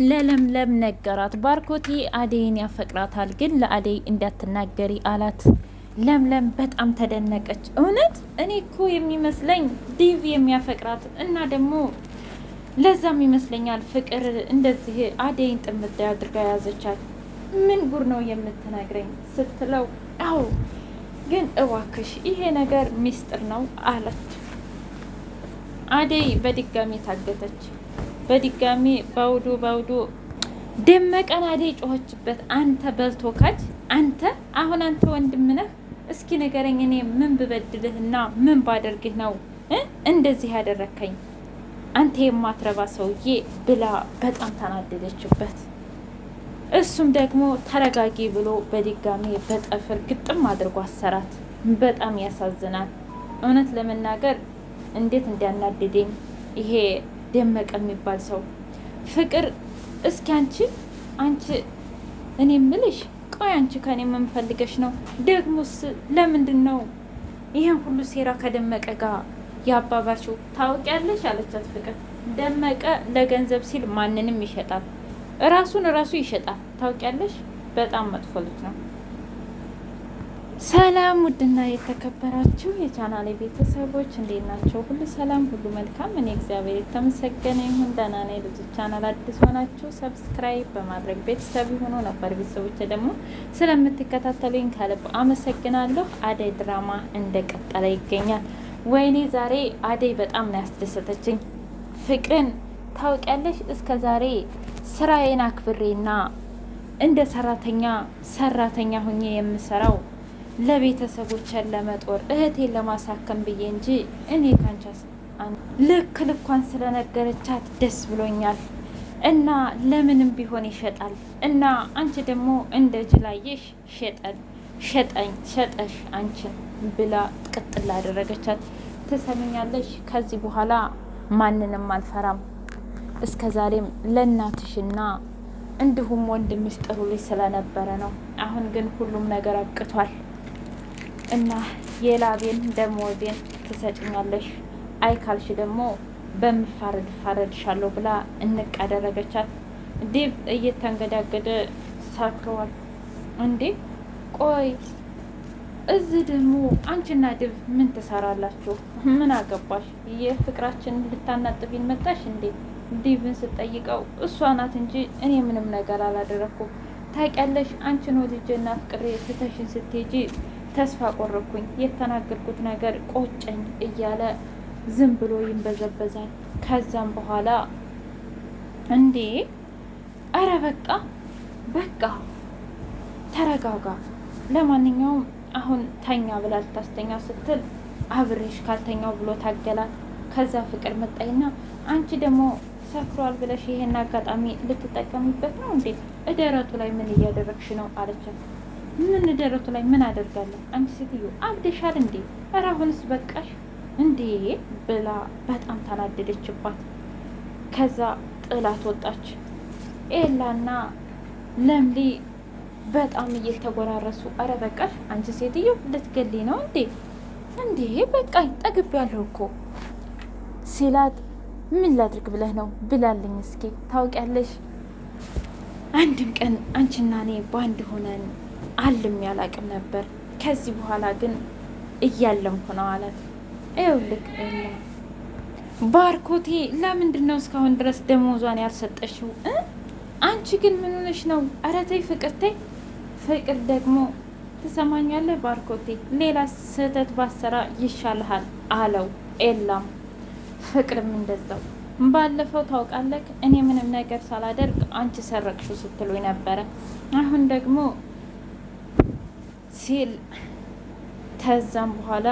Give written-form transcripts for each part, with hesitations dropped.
ለለምለም ነገራት። ባርኮቴ አደይን ያፈቅራታል፣ ግን ለአደይ እንዳትናገሪ አላት። ለምለም በጣም ተደነቀች። እውነት እኔ እኮ የሚመስለኝ ዲቭ የሚያፈቅራት እና ደግሞ ለዛም ይመስለኛል ፍቅር እንደዚህ አደይን ጥምድ አድርጋ ያዘቻት። ምን ጉር ነው የምትነግረኝ ስትለው፣ አዎ ግን እባክሽ ይሄ ነገር ሚስጥር ነው አለች። አደይ በድጋሚ ታገተች። በድጋሚ ባውዱ ደመቀን አደይ ጮኸችበት። አንተ በልቶ ካድ አንተ አሁን አንተ ወንድም ነህ? እስኪ ንገረኝ፣ እኔ ምን ብበድልህና ምን ባደርግህ ነው እንደዚህ ያደረከኝ አንተ የማትረባ ሰውዬ ብላ በጣም ተናደደችበት። እሱም ደግሞ ተረጋጊ ብሎ በድጋሚ በጠፍር ግጥም አድርጎ አሰራት። በጣም ያሳዝናል። እውነት ለመናገር እንዴት እንዲያናድደኝ ይሄ ደመቀ የሚባል ሰው። ፍቅር እስኪ አንቺ እኔ ምልሽ፣ ቆይ አንቺ ከኔ የምንፈልገሽ ነው? ደግሞስ ለምንድን ነው ይሄን ሁሉ ሴራ ከደመቀ ጋር ያባባልሽው? ታውቂያለሽ አለቻት ፍቅር። ደመቀ ለገንዘብ ሲል ማንንም ይሸጣል፣ ራሱን ራሱ ይሸጣል። ታውቂያለሽ? በጣም መጥፎ ልጅ ነው። ሰላም ውድና የተከበራችሁ የቻናሌ ቤተሰቦች እንዴት ናቸው? ሁሉ ሰላም፣ ሁሉ መልካም። እኔ እግዚአብሔር የተመሰገነ ይሁን ደህና ነኝ። ልጅ ቻናል አዲስ ሆናችሁ ሰብስክራይብ በማድረግ ቤተሰብ የሆኑ ነበር። ቤተሰቦች ደግሞ ስለምትከታተሉኝ ከልብ አመሰግናለሁ። አደይ ድራማ እንደቀጠለ ይገኛል። ወይኔ ዛሬ አደይ በጣም ነው ያስደሰተችኝ። ፍቅርን ታውቂያለሽ? እስከ ዛሬ ስራዬን አክብሬና እንደ ሰራተኛ ሁኜ የምሰራው ለቤተሰቦችን ለመጦር እህቴን ለማሳከም ብዬ እንጂ እኔ ካንቻስ ልኳን ስለነገረቻት ደስ ብሎኛል። እና ለምንም ቢሆን ይሸጣል እና አንቺ ደግሞ እንደ ጅላየሽ ሸጠሽ አንቺን ብላ ቅጥል አደረገቻት። ትሰምኛለሽ? ከዚህ በኋላ ማንንም አልፈራም። እስከ ዛሬም ለእናትሽና እንዲሁም ወንድምሽ ጥሩ ልጅ ስለነበረ ነው። አሁን ግን ሁሉም ነገር አብቅቷል እና የላቤን ደሞዜን ትሰጭኛለሽ፣ አይ ካልሽ ደግሞ በምፋረድሻለሁ ብላ እንቅ አደረገቻት። ዲብ እየተንገዳገደ ሰክረዋል። እንዴ ቆይ እዚህ ደግሞ አንቺና ዲብ ምን ትሰራላችሁ? ምን አገባሽ? የፍቅራችን ልታናጥቢን መጣሽ እንዴ? ዲብን ስጠይቀው እሷ ናት እንጂ እኔ ምንም ነገር አላደረኩም። ታውቂያለሽ? አንቺን ወልጄና ፍቅሬ ትተሽን ስትሄጂ ተስፋ ቆረኩኝ። የተናገርኩት ነገር ቆጨኝ እያለ ዝም ብሎ ይንበዘበዛል። ከዛም በኋላ እንዴ አረ በቃ ተረጋጋ። ለማንኛውም አሁን ተኛ ብላ ልታስተኛ ስትል አብሬሽ ካልተኛው ብሎ ታገላት። ከዛ ፍቅር መጣይና አንቺ ደግሞ ሰክሯል ብለሽ ይሄን አጋጣሚ ልትጠቀሚበት ነው እንዴ? እደረቱ ላይ ምን እያደረግሽ ነው አለቻት። ምን ደረቱ ላይ ምን አደርጋለሁ? አንቺ ሴትዮ አብደሻል እንዴ? ኧረ አሁንስ በቃሽ እንዴ ብላ በጣም ተናደደችባት። ከዛ ጥላት ወጣች። ኤላና ለምሊ በጣም እየተጎራረሱ ኧረ በቃሽ አንቺ ሴትዮ ልትገሊ ነው እንዴ በቃኝ ጠግቤያለሁ እኮ ሲላት፣ ምን ላድርግ ብለህ ነው ብላልኝ። እስኪ ታውቂያለሽ አንድም ቀን አንቺና እኔ ባንድ ሆነን አልም ያላቅም ነበር። ከዚህ በኋላ ግን እያለምኩ ነው አላት። ይኸውልህ ባርኮቴ ለምንድን ነው እስካሁን ድረስ ደሞዟን ያልሰጠሽው? አንቺ ግን ምን ሆነሽ ነው? ኧረ ተይ ፍቅር ተይ። ፍቅር ደግሞ ትሰማኛለህ ባርኮቴ፣ ሌላ ስህተት ባሰራ ይሻልሃል አለው። ኤላም ፍቅርም እንደዛው። ባለፈው ታውቃለህ እኔ ምንም ነገር ሳላደርግ አንቺ ሰረቅሽው ስትሉኝ ነበረ። አሁን ደግሞ ሲል ተዛም በኋላ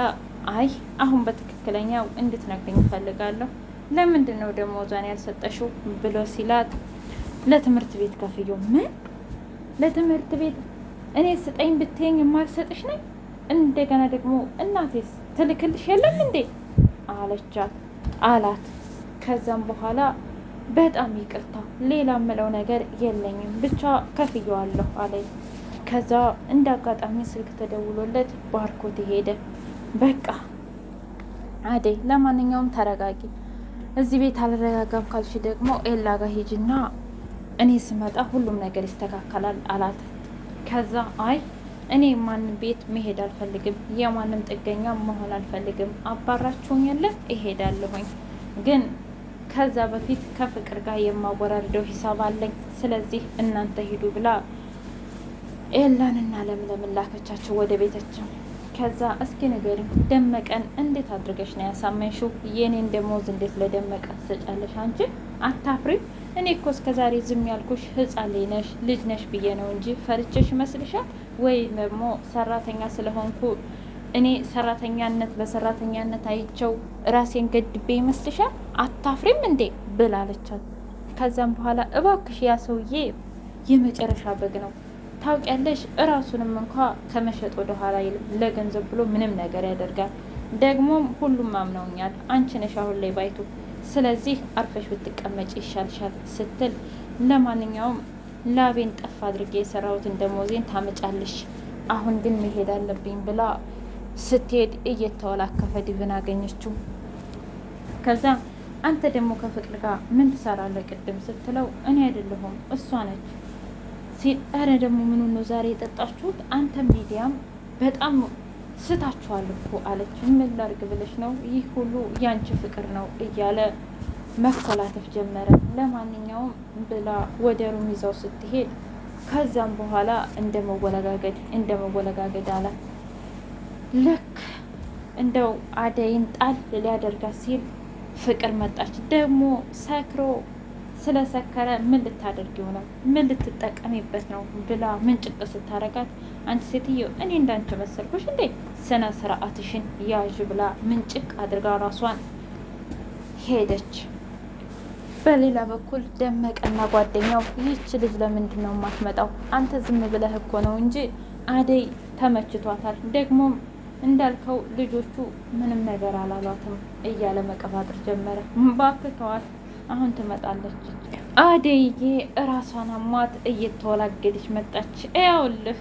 አይ አሁን በትክክለኛው እንድትነግሪኝ እፈልጋለሁ። ለምንድን ነው ደሞዟን ያልሰጠሽው ብሎ ሲላት፣ ለትምህርት ቤት ከፍዮ። ምን ለትምህርት ቤት? እኔ ስጠኝ ብትይኝ የማልሰጥሽ ነኝ? እንደገና ደግሞ እናቴስ ትልክልሽ የለም እንዴ አላት። ከዛም በኋላ በጣም ይቅርታ ሌላ ምለው ነገር የለኝም ብቻ ከፍየዋለሁ አለኝ። ከዛ እንደ አጋጣሚ ስልክ ተደውሎለት ባርኮት ሄደ። በቃ አደይ ለማንኛውም ተረጋጊ፣ እዚህ ቤት አልረጋጋም ካልሽ ደግሞ ኤላ ጋር ሂጂና እኔ ስመጣ ሁሉም ነገር ይስተካከላል አላት። ከዛ አይ እኔ የማንም ቤት መሄድ አልፈልግም፣ የማንም ጥገኛ መሆን አልፈልግም፣ አባራችሁኝ የለ እሄዳለሁኝ፣ ግን ከዛ በፊት ከፍቅር ጋር የማወራርደው ሂሳብ አለኝ፣ ስለዚህ እናንተ ሂዱ ብላ ኤላንና ለምለምን ላከቻቸው ወደ ቤታቸው። ከዛ እስኪ ንገሪኝ ደመቀን እንዴት አድርገሽ ነው ያሳመንሽው? የኔን ደሞዝ እንዴት ለደመቀ ትሰጫለሽ? አንቺ አታፍሪም? እኔ እኮ እስከዛሬ ዝም ያልኩሽ ህፃን ልጅ ነሽ ብዬ ነው እንጂ ፈርቼሽ ይመስልሻል? ወይ ደግሞ ሰራተኛ ስለሆንኩ እኔ ሰራተኛነት በሰራተኛነት አይቸው ራሴን ገድቤ ይመስልሻል? አታፍሪም እንዴ ብላለቻት። ከዛም በኋላ እባክሽ ያ ሰውዬ የመጨረሻ በግ ነው ታውቂያለሽ፣ እራሱንም እንኳ ከመሸጥ ወደ ኋላ አይልም። ለገንዘብ ብሎ ምንም ነገር ያደርጋል። ደግሞም ሁሉም አምነውኛል፣ አንቺ ነሽ አሁን ላይ ባይቱ። ስለዚህ አርፈሽ ብትቀመጭ ይሻልሻል ስትል፣ ለማንኛውም ላቤን ጠፍ አድርጌ የሰራሁትን ደሞዜን ታመጫለሽ፣ አሁን ግን መሄድ አለብኝ ብላ ስትሄድ እየተወላከፈ ዲብን አገኘችው። ከዛ አንተ ደግሞ ከፍቅር ጋር ምን ትሰራለህ ቅድም ስትለው፣ እኔ አይደለሁም እሷ ነች ሲል፣ ኧረ ደግሞ ምኑ ነው ዛሬ የጠጣችሁት? አንተ ሚዲያም በጣም ስታችኋል እኮ አለች። ምን ላድርግ ብለሽ ነው? ይህ ሁሉ ያንቺ ፍቅር ነው እያለ መኮላተፍ ጀመረ። ለማንኛውም ብላ ወደ ሩም ይዛው ስትሄድ፣ ከዛም በኋላ እንደ መወለጋገድ አለ። ልክ እንደው አደይን ጣል ሊያደርጋት ሲል ፍቅር መጣች። ደግሞ ሰክሮ ስለሰከረ ምን ልታደርጊው ነው? ምን ልትጠቀሚበት ነው ብላ ምንጭቅ ስታረጋት፣ አንቺ ሴትዮ እኔ እንዳንቺ መሰልኩሽ እንዴ? ስነ ስርዓትሽን ያዥ ብላ ምንጭቅ አድርጋ ራሷን ሄደች። በሌላ በኩል ደመቀና ጓደኛው ይህች ልጅ ለምንድን ነው የማትመጣው? አንተ ዝም ብለህ እኮ ነው እንጂ አደይ ተመችቷታል። ደግሞም እንዳልከው ልጆቹ ምንም ነገር አላሏትም እያለ መቀባጠር ጀመረ። እባክህ ተዋት፣ አሁን ትመጣለች። አደይዬ እራሷን አሟት እየተወላገደች መጣች። ያውልህ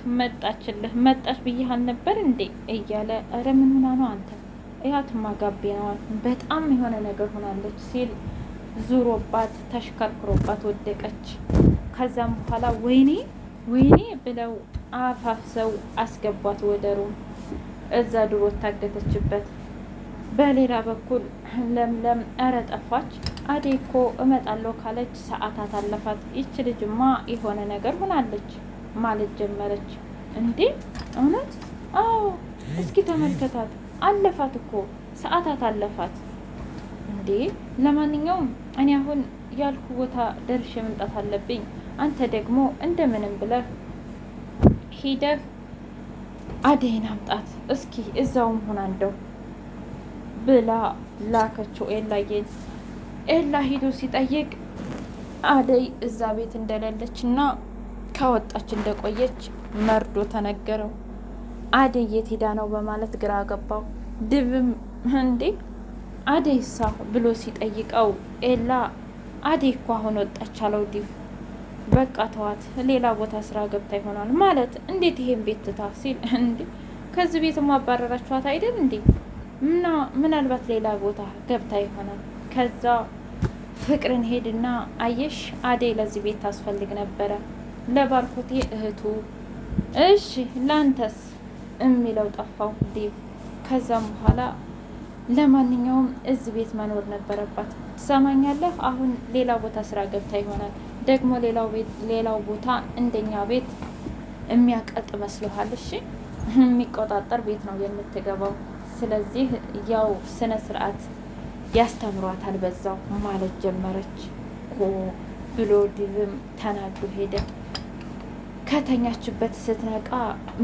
መጣች ብዬህ አልነበር እንዴ እያለ ኧረ ምን ሆና ነው አንተ? እያትማ ጋቤናዋን በጣም የሆነ ነገር ሆናለች ሲል ዙሮባት ተሽከርክሮባት ወደቀች። ከዛም በኋላ ወይኔ ብለው አፋፍሰው አስገቧት ወደ ሩም፣ እዛ ድሮ ታገተችበት። በሌላ በኩል ለምለም ኧረ ጠፋች። አደይ እኮ እመጣለሁ ካለች ሰዓታት አለፋት። ይች ልጅማ የሆነ ነገር ሆናለች ማለት ጀመረች። እንዴ እውነት? አዎ እስኪ ተመልከታት፣ አለፋት እኮ ሰዓታት አለፋት። እንዴ ለማንኛውም እኔ አሁን ያልኩ ቦታ ደርሼ መምጣት አለብኝ። አንተ ደግሞ እንደምንም ብለህ ሂደህ አደይን አምጣት እስኪ እዛውም ሆና እንደው ብላ ላከችው ኤላዬን። ኤላ ሂዶ ሲጠይቅ አደይ እዛ ቤት እንደሌለች እና ከወጣች እንደቆየች መርዶ ተነገረው። አደይ የት ሄዳ ነው በማለት ግራ ገባው። ድብም እንዴ አደይሳ ብሎ ሲጠይቀው ኤላ አደይ እኮ አሁን ወጣች አለው። ዲብ በቃ ተዋት፣ ሌላ ቦታ ስራ ገብታ ይሆናል ማለት እንዴት ይሄን ቤት ትታ ሲል፣ እንዴ ከዚህ ቤት ማባረራችኋት አይደል እንዴ? እና ምናልባት ሌላ ቦታ ገብታ ይሆናል። ከዛ ፍቅርን ሄድና አየሽ አደይ ለዚህ ቤት ታስፈልግ ነበረ፣ ለባርኮቴ እህቱ፣ እሺ ላንተስ የሚለው ጠፋው ዲብ። ከዛም በኋላ ለማንኛውም እዚህ ቤት መኖር ነበረባት። ትሰማኛለህ? አሁን ሌላ ቦታ ስራ ገብታ ይሆናል። ደግሞ ሌላው ቦታ እንደኛ ቤት የሚያቀጥ መስሎሃል? እሺ የሚቆጣጠር ቤት ነው የምትገባው። ስለዚህ ያው ስነ ስርዓት ያስተምሯታል በዛው ማለት ጀመረች ብሎ ዲብም ተናዱ ሄደ። ከተኛችበት ስትነቃ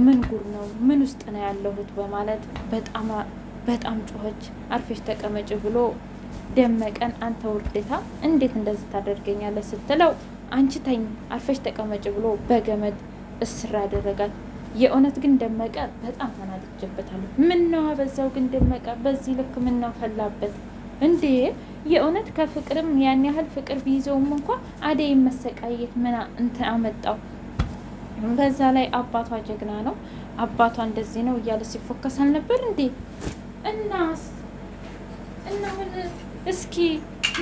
ምን ጉር ነው? ምን ውስጥ ነው ያለሁት? በማለት በጣም ጮኸች። አርፌሽ ተቀመጭ ብሎ ደመቀን አንተ ውርደታ እንዴት እንደዚህ ታደርገኛለህ ስትለው አንቺ ተኝ አርፌሽ ተቀመጭ ብሎ በገመድ እስር ያደረጋት። የእውነት ግን ደመቀ በጣም ተናድጄበታለሁ። ምነው አበዛው ግን ደመቀ በዚህ ልክ ምነው ፈላበት እንዴ? የእውነት ከፍቅርም ያን ያህል ፍቅር ቢይዘውም እንኳ አደይ መሰቃየት ምን እንትን አመጣው? በዛ ላይ አባቷ ጀግና ነው፣ አባቷ እንደዚህ ነው እያለ ሲፎከስ አልነበር እንዴ? እና እስኪ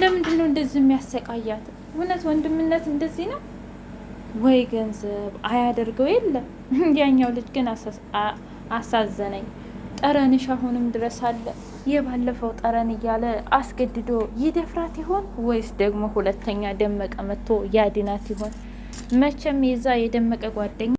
ለምንድን ነው እንደዚህ የሚያሰቃያት? እውነት ወንድምነት እንደዚህ ነው? ወይ ገንዘብ አያደርገው የለ ያኛው ልጅ ግን አሳዘነኝ። ጠረንሽ አሁንም ድረስ አለ። የባለፈው ጠረን እያለ አስገድዶ ይደፍራት ይሆን ወይስ ደግሞ ሁለተኛ ደመቀ መጥቶ ያድናት ይሆን? መቼም የዛ የደመቀ ጓደኛ